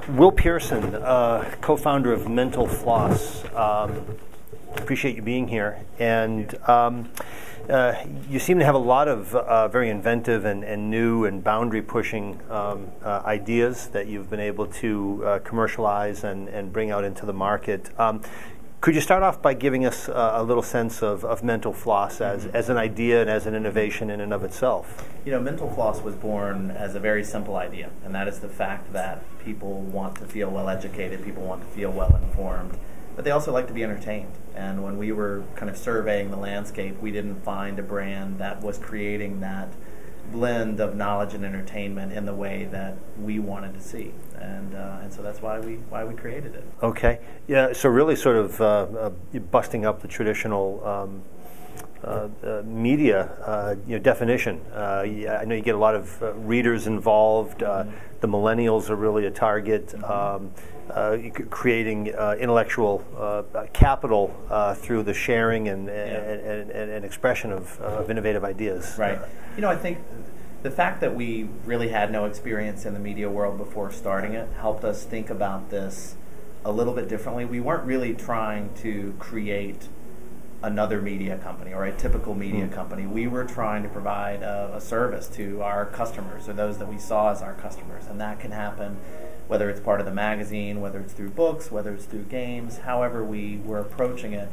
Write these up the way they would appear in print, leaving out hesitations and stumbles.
Will Pearson, co-founder of Mental Floss. Appreciate you being here. And you seem to have a lot of very inventive and new and boundary-pushing ideas that you've been able to commercialize and bring out into the market. Could you start off by giving us a little sense of Mental Floss as an idea and as an innovation in and of itself? You know, Mental Floss was born as a very simple idea, and that is the fact that people want to feel well educated, people want to feel well informed, but they also like to be entertained. And when we were kind of surveying the landscape, we didn't find a brand that was creating that blend of knowledge and entertainment in the way that we wanted to see, and so that's why we created it. Okay, yeah. So really, sort of busting up the traditional media definition. I know you get a lot of readers involved. The millennials are really a target. Creating intellectual capital through the sharing and expression of innovative ideas. Right. You know, I think the fact that we really had no experience in the media world before starting it helped us think about this a little bit differently. We weren't really trying to create another media company or a typical media company. We were trying to provide a service to our customers, or those that we saw as our customers, and that can happen whether it's part of the magazine, whether it's through books, whether it's through games, however we were approaching it.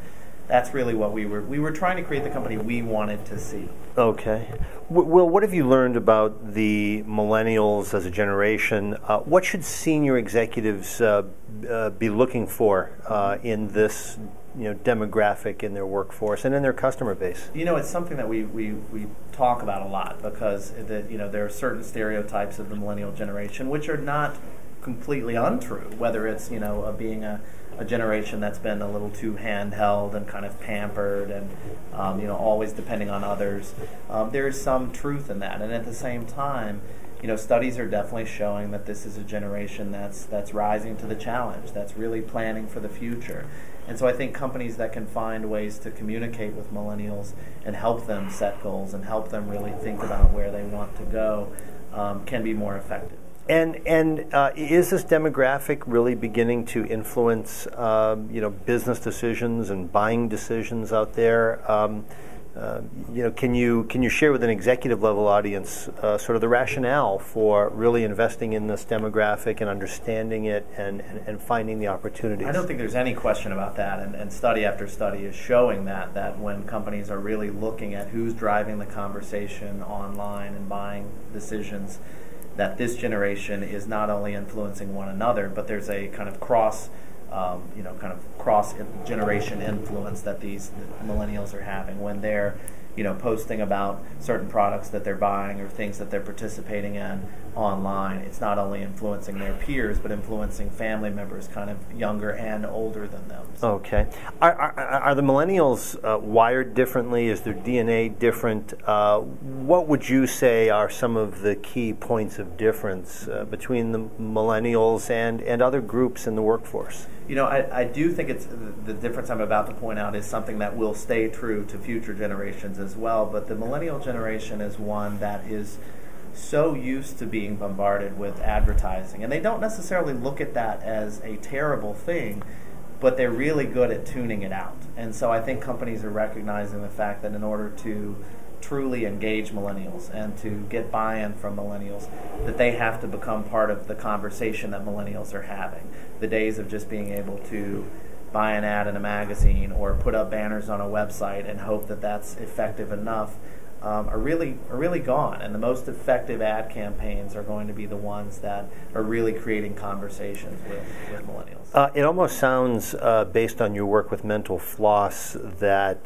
That's really what we were trying to create the company we wanted to see. Okay. Will, what have you learned about the millennials as a generation? What should senior executives be looking for in this demographic in their workforce and in their customer base? You know, it's something that we talk about a lot, because there are certain stereotypes of the millennial generation which are not completely untrue, whether it's being a generation that's been a little too handheld and kind of pampered and always depending on others. There is some truth in that, and at the same time, studies are definitely showing that this is a generation that's rising to the challenge, that's really planning for the future. And so I think companies that can find ways to communicate with millennials and help them set goals and help them really think about where they want to go can be more effective. And is this demographic really beginning to influence business decisions and buying decisions out there? Can you share with an executive level audience sort of the rationale for really investing in this demographic and understanding it and finding the opportunities? I don't think there's any question about that, and study after study is showing that when companies are really looking at who's driving the conversation online and buying decisions, that this generation is not only influencing one another, but there's a kind of cross generation influence that these millennials are having when they're posting about certain products that they're buying or things that they're participating in online. It's not only influencing their peers, but influencing family members kind of younger and older than them. So. Okay. Are the millennials wired differently? Is their DNA different? What would you say are some of the key points of difference between the millennials and other groups in the workforce? I do think it's the difference I'm about to point out is something that will stay true to future generations as well, but the millennial generation is one that is so used to being bombarded with advertising, and they don't necessarily look at that as a terrible thing, but they're really good at tuning it out. And so I think companies are recognizing the fact that in order to truly engage millennials and to get buy-in from millennials, that they have to become part of the conversation that millennials are having. The days of just being able to buy an ad in a magazine or put up banners on a website and hope that that's effective enough are really gone. And the most effective ad campaigns are going to be the ones that are really creating conversations with millennials. It almost sounds, based on your work with Mental Floss, that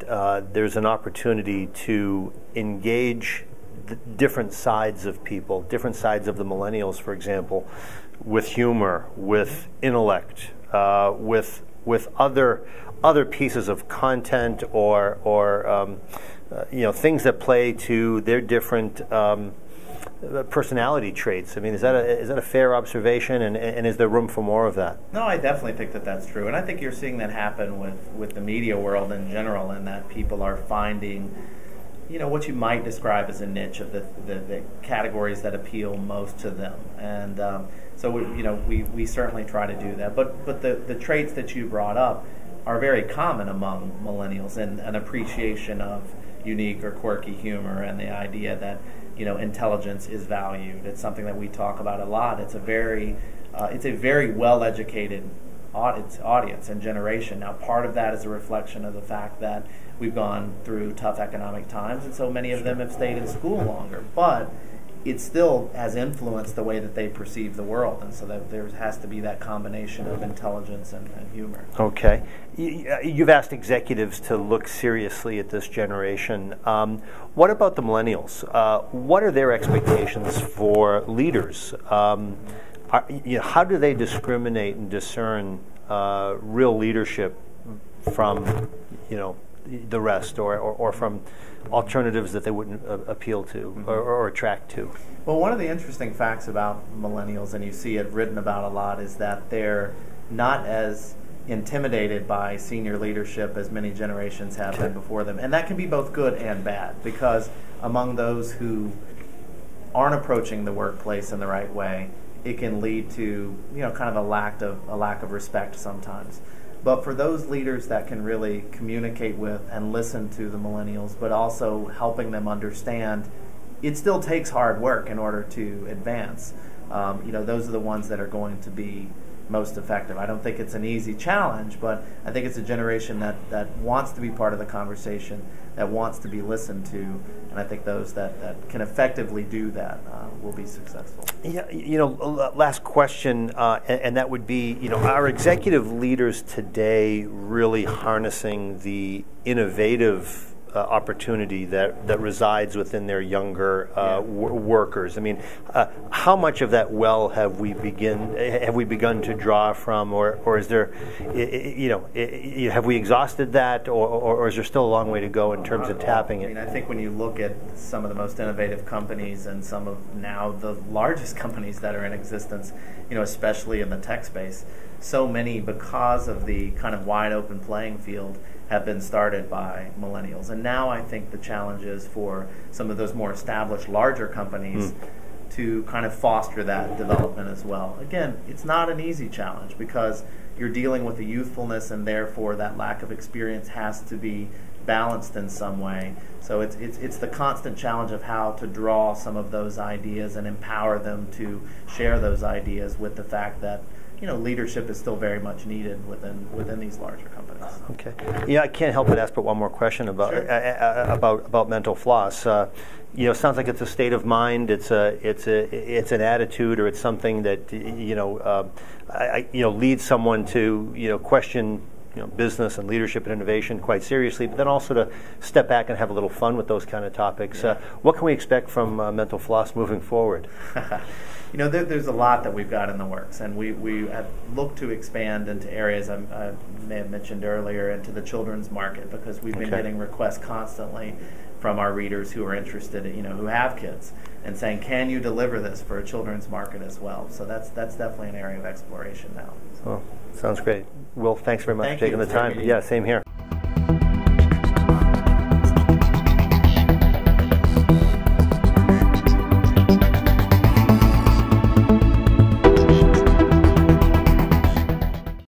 there's an opportunity to engage different sides of people, different sides of the millennials, for example, with humor, with intellect, with other pieces of content or things that play to their different personality traits. I mean, is that a fair observation, and is there room for more of that? No, I definitely think that that's true, and I think you're seeing that happen with the media world in general, and that people are finding what you might describe as a niche of the categories that appeal most to them. And so we certainly try to do that. But the traits that you brought up are very common among millennials, and an appreciation of unique or quirky humor, and the idea that intelligence is valued. It's something that we talk about a lot. It's a very well-educated audience and generation. Now, part of that is a reflection of the fact that we've gone through tough economic times, and so many of them have stayed in school longer. But it still has influenced the way that they perceive the world, and so that there has to be that combination of intelligence and humor. Okay. You've asked executives to look seriously at this generation. What about the millennials? What are their expectations for leaders? How do they discriminate and discern real leadership from the rest, or from alternatives that they wouldn't appeal to or attract to? Well, one of the interesting facts about millennials, and you see it written about a lot, is that they're not as intimidated by senior leadership as many generations have been before them. And that can be both good and bad, because among those who aren't approaching the workplace in the right way, it can lead to kind of a lack of respect sometimes. But for those leaders that can really communicate with and listen to the millennials, but also helping them understand it still takes hard work in order to advance, those are the ones that are going to be most effective. I don't think it's an easy challenge, but I think it's a generation that wants to be part of the conversation, that wants to be listened to, and I think those that can effectively do that will be successful. Yeah, last question, and that would be, are executive leaders today really harnessing the innovative opportunity that resides within their younger workers? I mean, how much of that well have we begun to draw from, or is there, have we exhausted that, or is there still a long way to go in terms of tapping it? I mean, I think when you look at some of the most innovative companies and some of now the largest companies that are in existence, especially in the tech space, so many, because of the kind of wide open playing field, have been started by millennials. And now I think the challenge is for some of those more established, larger companies to kind of foster that development as well. Again, it's not an easy challenge, because you're dealing with the youthfulness, and therefore that lack of experience has to be balanced in some way. So it's the constant challenge of how to draw some of those ideas and empower them to share those ideas, with the fact that leadership is still very much needed within these larger companies. Okay. Yeah, I can't help but ask but one more question about about mental floss. Sounds like it's a state of mind. It's an attitude, or it's something that leads someone to question business and leadership and innovation quite seriously, but then also to step back and have a little fun with those kind of topics. Yeah. What can we expect from mental floss moving forward? There's a lot that we've got in the works, and we have looked to expand into areas I may have mentioned earlier, into the children's market, because we've been getting requests constantly from our readers who are interested, who have kids, and saying, can you deliver this for a children's market as well? So that's definitely an area of exploration now. Well, sounds great. Will, thanks very much for taking the time. Yeah, same here.